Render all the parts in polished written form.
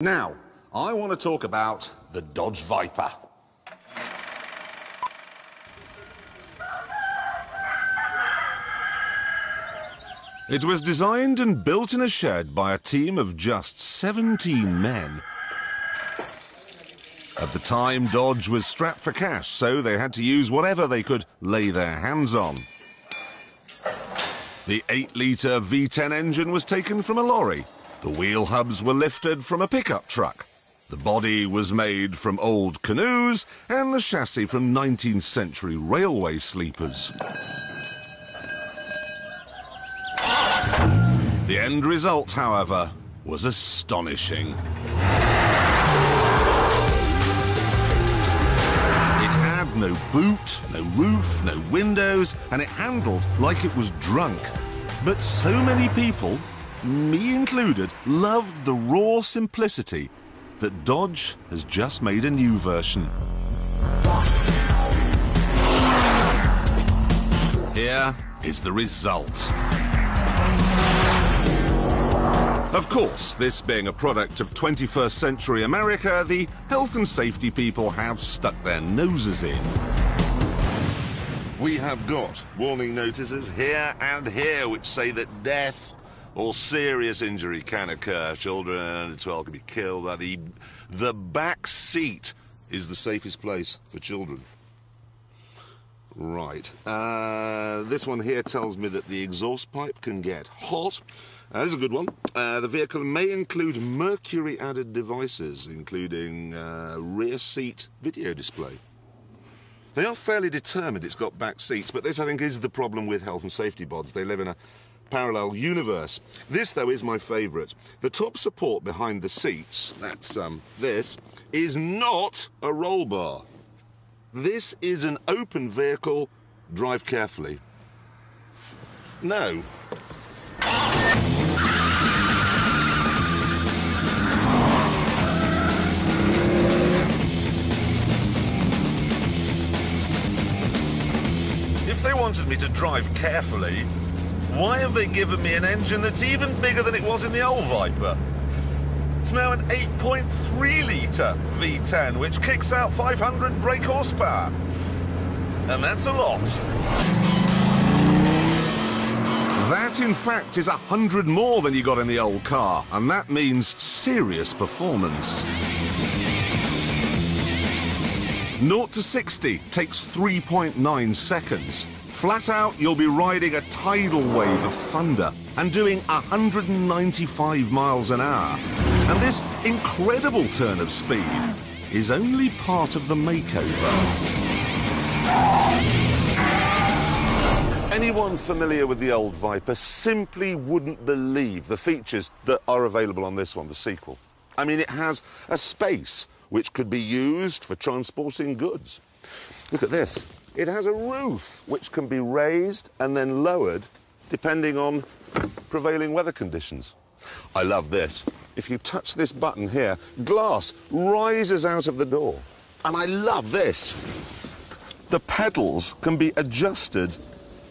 Now, I want to talk about the Dodge Viper. It was designed and built in a shed by a team of just 17 men. At the time, Dodge was strapped for cash, so they had to use whatever they could lay their hands on. The 8-litre V10 engine was taken from a lorry. The wheel hubs were lifted from a pickup truck. The body was made from old canoes and the chassis from 19th century railway sleepers. The end result, however, was astonishing. It had no boot, no roof, no windows, and it handled like it was drunk. But so many people, me included, loved the raw simplicity that Dodge has just made a new version. Here is the result. Of course, this being a product of 21st century America, the health and safety people have stuck their noses in. We have got warning notices here and here which say that death or serious injury can occur. Children under 12 can be killed. The back seat is the safest place for children. Right. This one here tells me that the exhaust pipe can get hot. This is a good one. The vehicle may include mercury-added devices, including rear seat video display. They are fairly determined it's got back seats, but this, I think, is the problem with health and safety bods. They live in a parallel universe. This, though, is my favourite. The top support behind the seats, that's this, is not a roll bar. This is an open vehicle. Drive carefully. No. If they wanted me to drive carefully, why have they given me an engine that's even bigger than it was in the old Viper? It's now an 8.3-litre V10, which kicks out 500 brake horsepower. And that's a lot. That, in fact, is 100 more than you got in the old car, and that means serious performance. 0 to 60 takes 3.9 seconds. Flat out, you'll be riding a tidal wave of thunder and doing 195 miles an hour. And this incredible turn of speed is only part of the makeover. Anyone familiar with the old Viper simply wouldn't believe the features that are available on this one, the sequel. I mean, it has a space which could be used for transporting goods. Look at this. It has a roof which can be raised and then lowered depending on prevailing weather conditions. I love this. If you touch this button here, glass rises out of the door. And I love this. The pedals can be adjusted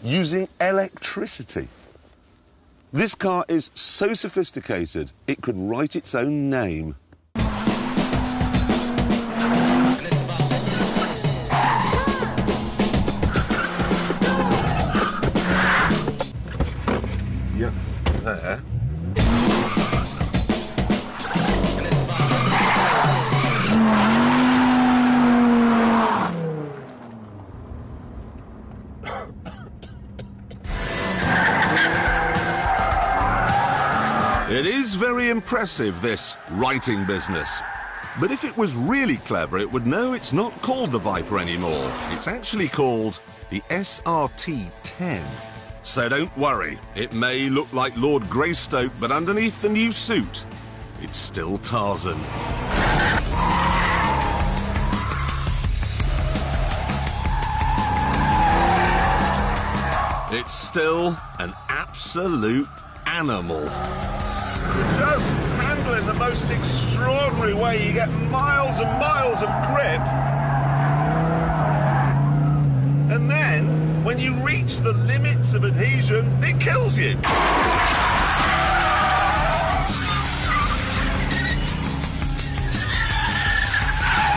using electricity. This car is so sophisticated, it could write its own name. Yep, there. It is very impressive, this writing business. But if it was really clever, it would know it's not called the Viper anymore. It's actually called the SRT-10. So don't worry, it may look like Lord Greystoke, but underneath the new suit, it's still Tarzan. It's still an absolute animal. Just handle in the most extraordinary way. You get miles and miles of grip. And then, when you reach the limits of adhesion, it kills you.